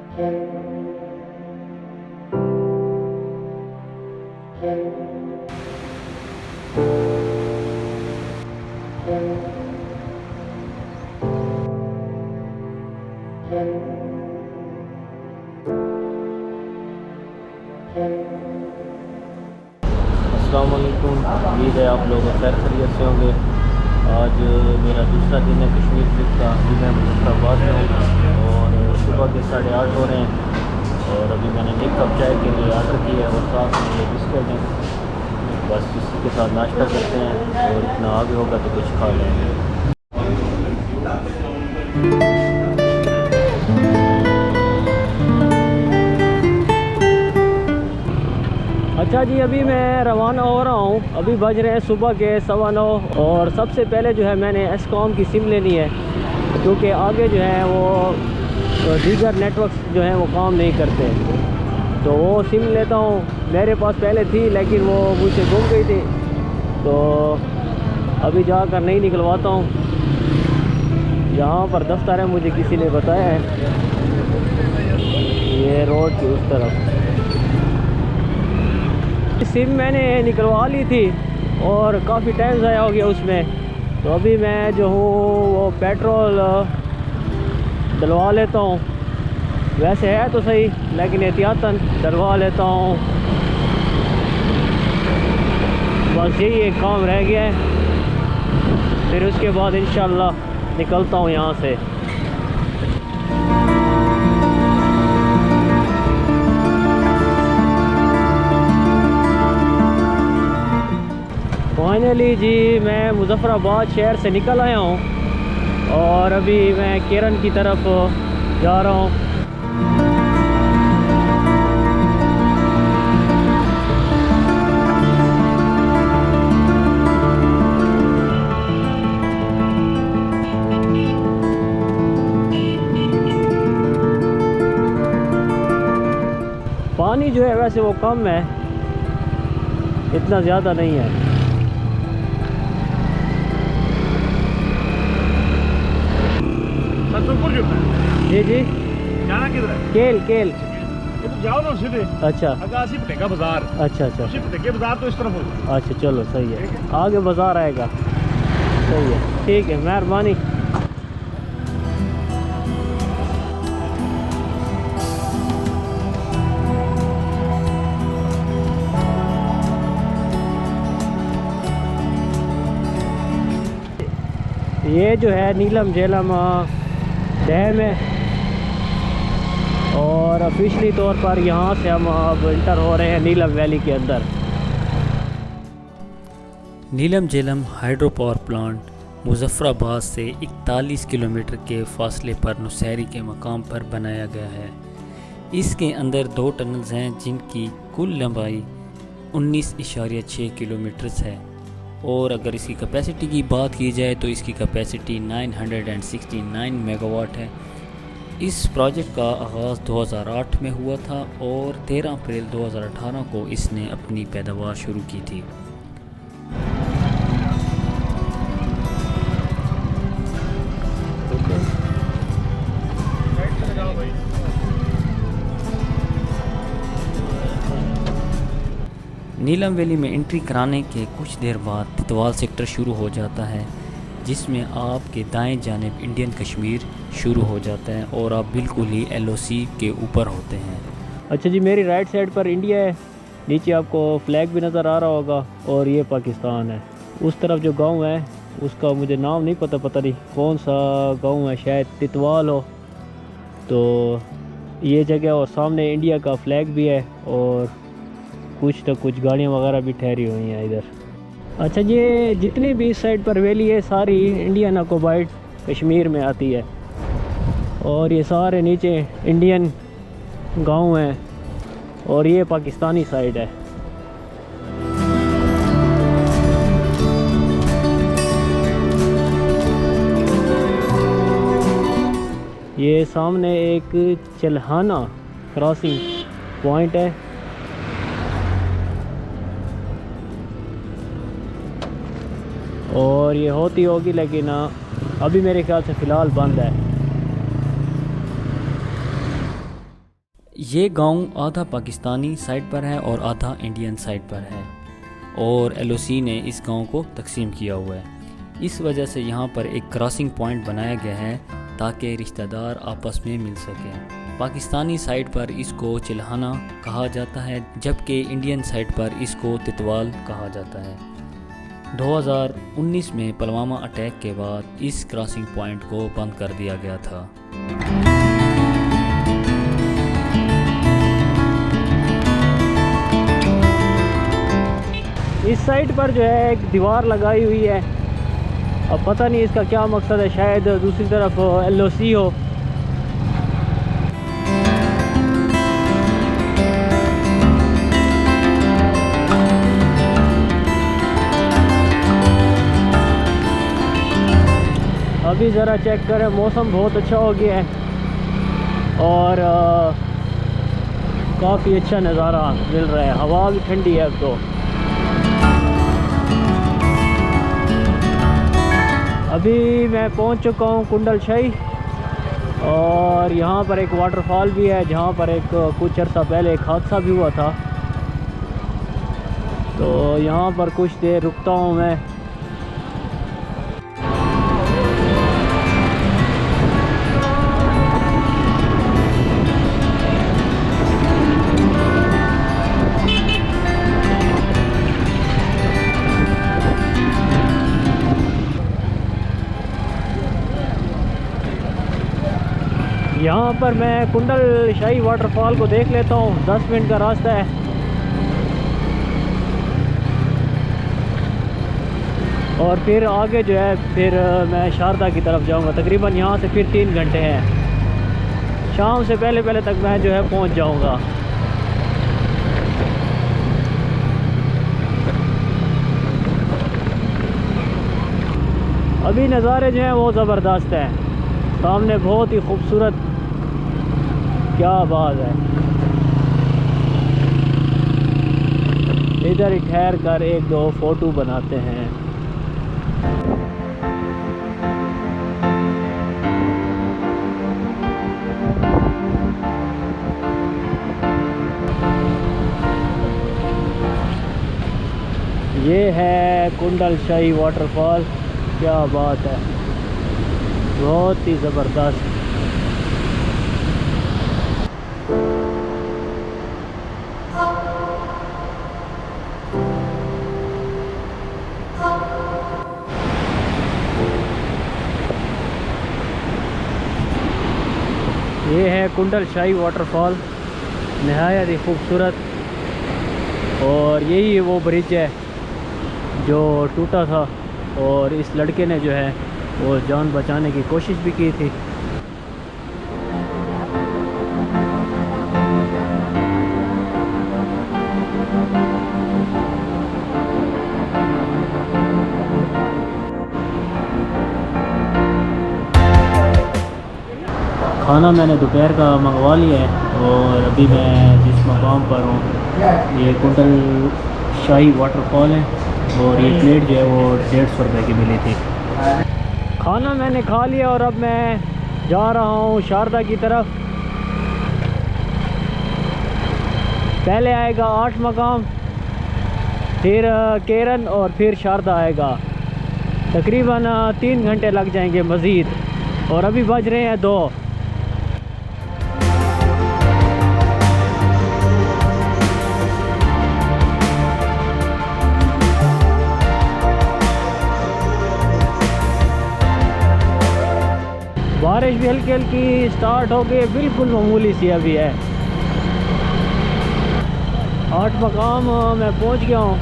अस्सलाम वालेकुम। उम्मीद है आप लोग खैर खैरियत से होंगे। आज मेरा दूसरा दिन है कश्मीर ट्रिप का। अभी मैं मुजफ्फराबाद में हूँ और सुबह के 8:30 हो रहे हैं और अभी मैंने एक कप चाय के लिए आर्डर किया है और साथ में ये बिस्किट हैं। बस इसी के साथ नाश्ता करते हैं और इतना आगे होगा तो कुछ खा लेंगे। अच्छा जी, अभी मैं रवाना हो रहा हूँ। अभी बज रहे हैं सुबह के 9:15 और सबसे पहले जो है मैंने एस्कॉम की सिम लेनी है क्योंकि आगे जो है वो दीगर नेटवर्क्स जो हैं वो काम नहीं करते, तो वो सिम लेता हूँ। मेरे पास पहले थी लेकिन वो मुझसे गुम गई थी, तो अभी जाकर नहीं निकलवाता हूँ। यहाँ पर दफ्तर है, मुझे किसी ने बताया है, ये रोड की उस तरफ। सिम मैंने निकलवा ली थी और काफ़ी टाइम ज़ाया हो गया उसमें, तो अभी मैं जो हूँ वो पेट्रोल डलवा लेता हूँ। वैसे है तो सही लेकिन एहतियातन डलवा लेता हूँ। बस यही एक काम रह गया है, फिर उसके बाद इंशाल्लाह निकलता हूँ यहाँ से। फाइनली जी मैं मुजफ्फराबाद शहर से निकल आया हूँ और अभी मैं केरन की तरफ जा रहा हूँ। पानी जो है वैसे वो कम है, इतना ज़्यादा नहीं है। जी जी, जाना किधर है? केल केल। तो जाओ ना सीधे। अच्छा अगासी फटेगा बाजार। अच्छा अच्छा फटेगे बाजार तो इस तरफ होगा। अच्छा, चलो सही है, आगे बाज़ार आएगा। सही है, ठीक है, मेहरबानी। ये जो है नीलम झेलम डैम है और ऑफिशियली तौर पर यहाँ से हम अब इंटर हो रहे हैं नीलम वैली के अंदर। Neelam Jhelum hydro power plant Muzaffarabad से 41 किलोमीटर के फासले पर नौशहरी के मकाम पर बनाया गया है। इसके अंदर 2 टनल्स हैं जिनकी कुल लंबाई 19.6 किलोमीटर है और अगर इसकी कैपेसिटी की बात की जाए तो इसकी कैपेसिटी 969 मेगावाट है। इस प्रोजेक्ट का आगाज़ 2008 में हुआ था और 13 अप्रैल 2018 को इसने अपनी पैदावार शुरू की थी। नीलम वैली में एंट्री कराने के कुछ देर बाद तितवाल सेक्टर शुरू हो जाता है जिसमें आपके दाएं जानिब इंडियन कश्मीर शुरू हो जाता है और आप बिल्कुल ही LOC के ऊपर होते हैं। अच्छा जी, मेरी राइट साइड पर इंडिया है, नीचे आपको फ्लैग भी नज़र आ रहा होगा और ये पाकिस्तान है। उस तरफ जो गांव है उसका मुझे नाम नहीं पता नहीं कौन सा गांव है, शायद तितवाल हो, तो ये जगह। और सामने इंडिया का फ्लैग भी है और कुछ तो कुछ गाड़ियाँ वगैरह भी ठहरी हुई हैं इधर। अच्छा, ये जितनी भी इस साइड पर वैली है सारी इंडियन ऑक्युपाइड कश्मीर में आती है और ये सारे नीचे इंडियन गांव हैं और ये पाकिस्तानी साइड है। ये सामने एक चल्हाना क्रॉसिंग पॉइंट है और ये होती होगी लेकिन अभी मेरे ख्याल से फ़िलहाल बंद है। ये गांव आधा पाकिस्तानी साइड पर है और आधा इंडियन साइड पर है और LOC ने इस गांव को तकसीम किया हुआ है। इस वजह से यहाँ पर एक क्रॉसिंग पॉइंट बनाया गया है ताकि रिश्तेदार आपस में मिल सकें। पाकिस्तानी साइड पर इसको चिल्हाना कहा जाता है जबकि इंडियन साइड पर इसको तितवाल कहा जाता है। 2019 में पुलवामा अटैक के बाद इस क्रॉसिंग पॉइंट को बंद कर दिया गया था। इस साइड पर जो है एक दीवार लगाई हुई है, अब पता नहीं इसका क्या मकसद है, शायद दूसरी तरफ LOC हो। अभी ज़रा चेक करें, मौसम बहुत अच्छा हो गया है और काफ़ी अच्छा नज़ारा मिल रहा है, हवा भी ठंडी है अब तो। अभी मैं पहुंच चुका हूं कुंडल शाही और यहाँ पर एक वाटरफॉल भी है जहाँ पर एक कुछ अर्सा पहले एक हादसा भी हुआ था, तो यहाँ पर कुछ देर रुकता हूँ मैं। यहाँ पर मैं कुंडल शाही वाटरफॉल को देख लेता हूँ, 10 मिनट का रास्ता है। और फिर आगे जो है फिर मैं शारदा की तरफ जाऊँगा। तकरीबन यहाँ से फिर 3 घंटे हैं, शाम से पहले पहले तक मैं जो है पहुँच जाऊँगा। अभी नज़ारे जो हैं वो ज़बरदस्त हैं, सामने बहुत ही खूबसूरत, क्या बात है। इधर ही ठहर कर 1-2 फ़ोटो बनाते हैं। ये है कुंडल शाही वाटरफॉल, क्या बात है, बहुत ही ज़बरदस्त। ये है कुंडल शाही वाटरफॉल, नहायत ही खूबसूरत। और यही वो ब्रिज है जो टूटा था और इस लड़के ने जो है वो जान बचाने की कोशिश भी की थी। खाना मैंने दोपहर का मंगवा लिया है और अभी मैं जिस मकाम पर हूँ ये कुंडल शाही वाटरफॉल है और ये प्लेट जो है वो 150 रुपये की मिली थी। खाना मैंने खा लिया और अब मैं जा रहा हूँ शारदा की तरफ। पहले आएगा 8 मकाम, फिर केरन और फिर शारदा आएगा। तकरीबन 3 घंटे लग जाएंगे मज़ीद और अभी बज रहे हैं 2। बारिश भी हल्की हल्की स्टार्ट हो गई, बिल्कुल मामूली सी अभी है। 8 मकाम मैं पहुंच गया हूँ।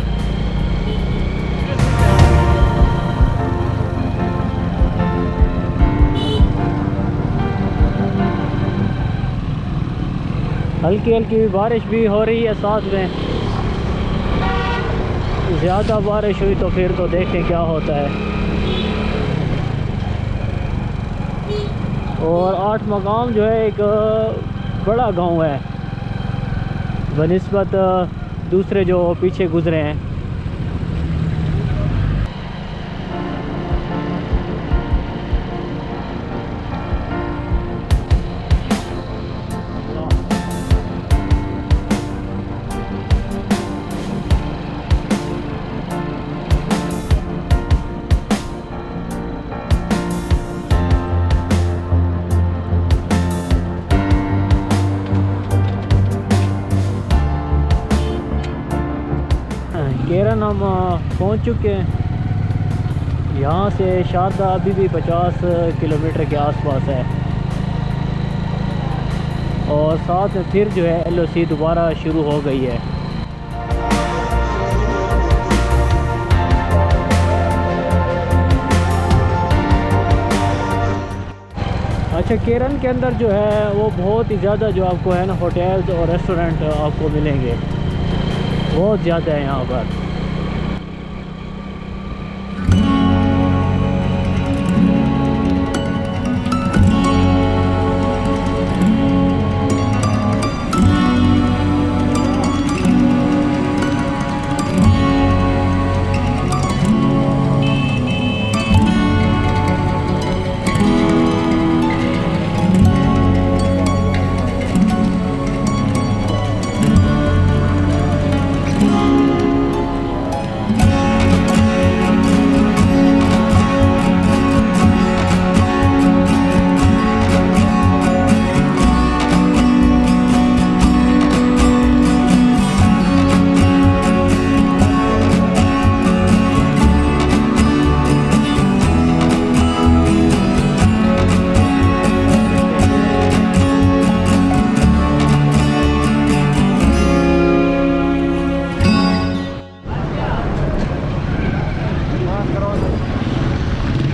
हल्की हल्की बारिश भी हो रही है साथ में, ज़्यादा बारिश हुई तो फिर तो देखें क्या होता है। और 8 मकाम जो है एक बड़ा गांव है बनिस्बत दूसरे जो पीछे गुजरे हैं। तकरीबन हम पहुंच चुके हैं। यहाँ से शारदा अभी भी 50 किलोमीटर के आसपास है और साथ में फिर जो है LOC दोबारा शुरू हो गई है। अच्छा, केरल के अंदर जो है वो बहुत ही ज़्यादा जो आपको है ना होटल्स और रेस्टोरेंट आपको मिलेंगे, बहुत ज़्यादा है यहाँ पर।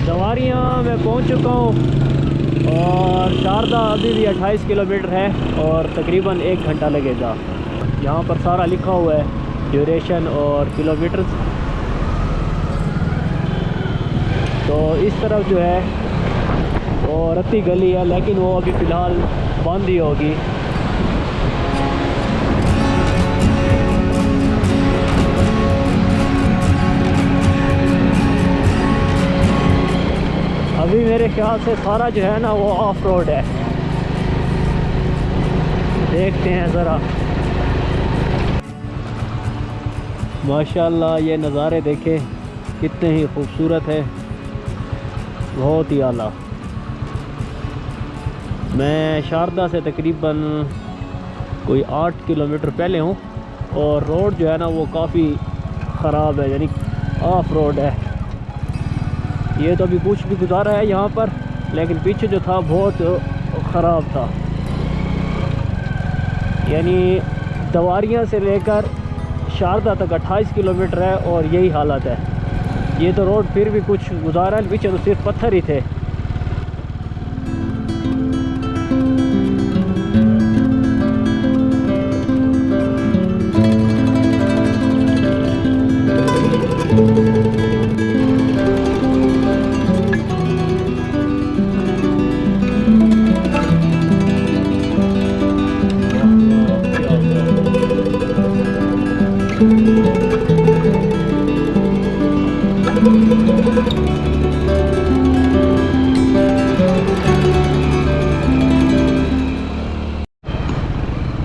दवारियाँ मैं पहुंच चुका हूँ और शारदा अभी भी 28 किलोमीटर है और तकरीबन 1 घंटा लगेगा। यहाँ पर सारा लिखा हुआ है, ड्यूरेशन और किलोमीटर्स। तो इस तरफ जो है वो रत्ती गली है, लेकिन वो अभी फ़िलहाल बंद ही होगी। अभी मेरे ख्याल से सारा जो है ना वो ऑफ रोड है। देखते हैं ज़रा। माशाल्लाह ये नज़ारे देखें कितने ही खूबसूरत है, बहुत ही आला। मैं शारदा से तकरीबन कोई 8 किलोमीटर पहले हूँ और रोड जो है ना वो काफ़ी ख़राब है, यानी ऑफ रोड है। ये तो अभी कुछ भी गुजारा है यहाँ पर, लेकिन पीछे जो था बहुत ख़राब था। यानी दवारियाँ से लेकर शारदा तक 28 किलोमीटर है और यही हालत है। ये तो रोड फिर भी कुछ गुजारा है, पीछे तो सिर्फ पत्थर ही थे।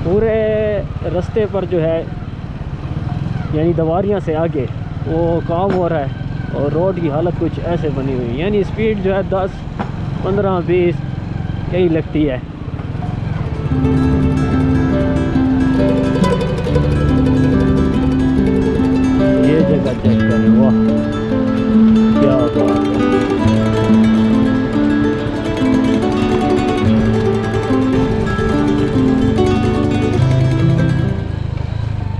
पूरे रास्ते पर जो है यानी दवारियाँ से आगे वो काम हो रहा है और रोड की हालत कुछ ऐसे बनी हुई है। यानी स्पीड जो है 10, 15, 20 यही लगती है। ये जगह चेक करें, वाह क्या बात है।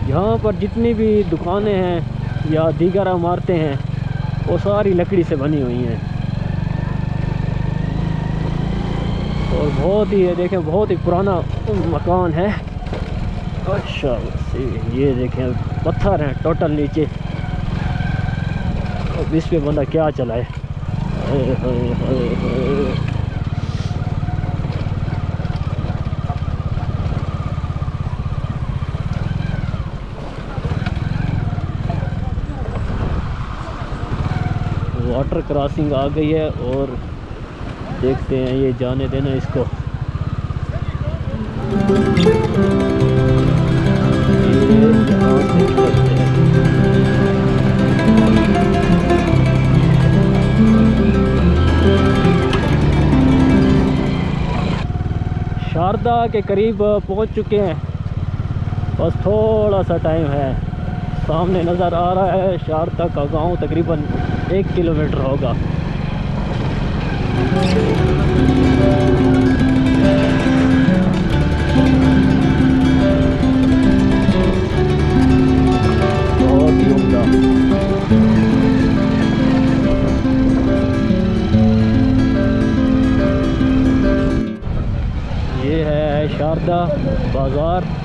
यहाँ पर जितनी भी दुकानें हैं या दीगर इमारतें हैं वो सारी लकड़ी से बनी हुई हैं और बहुत ही, देखें बहुत ही पुराना मकान है। अच्छा ये देखें पत्थर हैं टोटल नीचे, अब इस पे बंदा क्या चलाए। वाटर क्रॉसिंग आ गई है और देखते हैं, ये जाने देना इसको। शारदा के करीब पहुंच चुके हैं, बस थोड़ा सा टाइम है। सामने नज़र आ रहा है शारदा का गांव, तकरीबन 1 किलोमीटर होगा। बहुत ही उम्दा। ये है शारदा बाज़ार।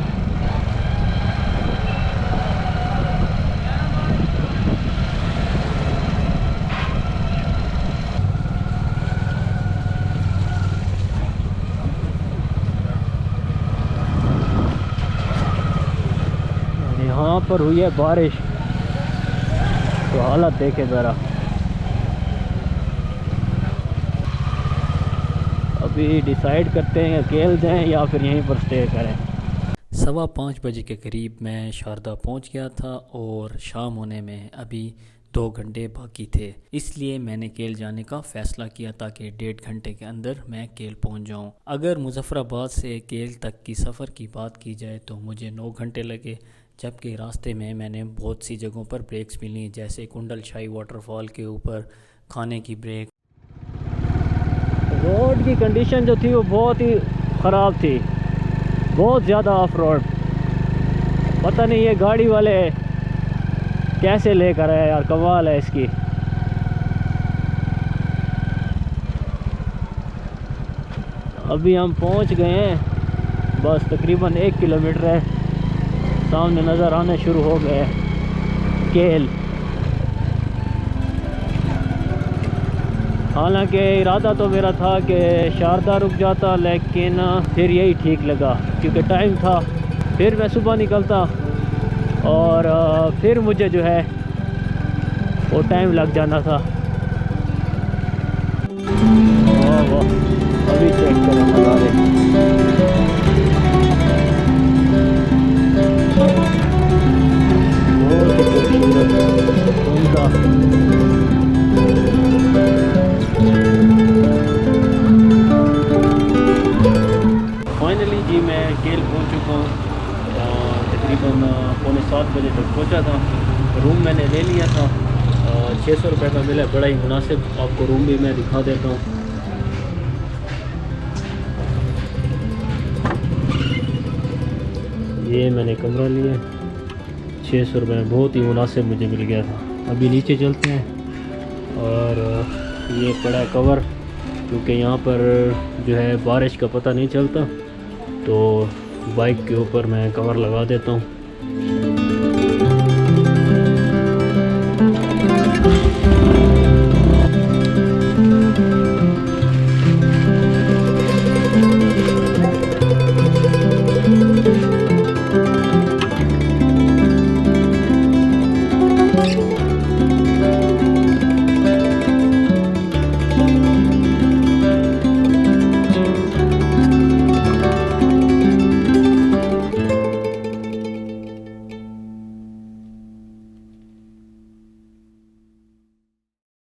यहाँ पर हुई है बारिश, तो हालत देखे ज़रा। अभी डिसाइड करते हैं अकेले जाएं या फिर यहीं पर स्टे करें। 5:15 बजे के करीब मैं शारदा पहुंच गया था और शाम होने में अभी 2 घंटे बाकी थे, इसलिए मैंने केल जाने का फ़ैसला किया ताकि 1.5 घंटे के अंदर मैं केल पहुंच जाऊं। अगर मुजफ्फराबाद से केल तक की सफ़र की बात की जाए तो मुझे 9 घंटे लगे, जबकि रास्ते में मैंने बहुत सी जगहों पर ब्रेक्स भी ली, जैसे कुंडल शाही वाटरफॉल के ऊपर खाने की ब्रेक। रोड की कंडीशन जो थी वो बहुत ही ख़राब थी, बहुत ज़्यादा ऑफ रोड। पता नहीं ये गाड़ी वाले कैसे लेकर आए यार, कमाल है इसकी। अभी हम पहुंच गए हैं, बस तकरीबन 1 किलोमीटर है, सामने नज़र आने शुरू हो गए केल। हालांकि इरादा तो मेरा था कि शारदा रुक जाता, लेकिन फिर यही ठीक लगा क्योंकि टाइम था। फिर मैं सुबह निकलता और फिर मुझे जो है वो टाइम लग जाना था। वाह, अभी चेक करें नज़ारे। बहुत ही खूबसूरत उम्दा। फाइनली जी मैं केल पहुंच चुका हूँ। तकरीबन 6:45 बजे तक पहुंचा था। रूम मैंने ले लिया था, 600 रुपये का मिला, बड़ा ही मुनासिब। आपको रूम भी मैं दिखा देता हूँ। ये मैंने कमरा लिया 600 रुपये में, बहुत ही मुनासिब मुझे मिल गया था। अभी नीचे चलते हैं और ये पड़ा है कवर, क्योंकि यहाँ पर जो है बारिश का पता नहीं चलता, तो बाइक के ऊपर मैं कवर लगा देता हूँ।